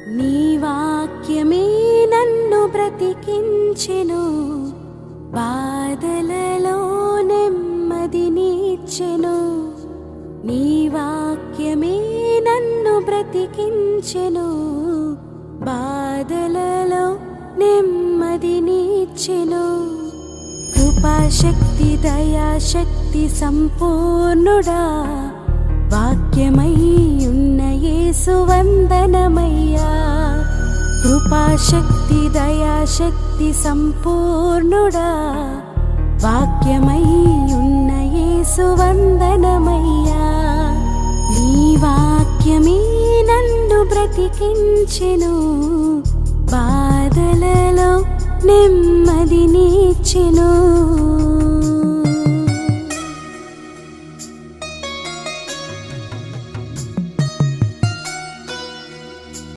నీ వాక్యమే నన్ను బ్రతికించెను, బాధలలో నెమ్మదినిచ్చెను. నీ వాక్యమే నన్ను బ్రతికించెను, బాధలలో నెమ్మదినిచ్చెను. కృపాశక్తి దయాశక్తి సంపూర్ణుడా, వాక్యమై ఉన్న యేసు వందనమయ్యా. కృపాశక్తి దయాశక్తి సంపూర్ణుడా, వాక్యమై ఉన్న యేసు వందనమయ్యా. నీ వాక్యమే నన్ను బ్రతికించెను, బాధలలో నెమ్మదినిచ్చెను.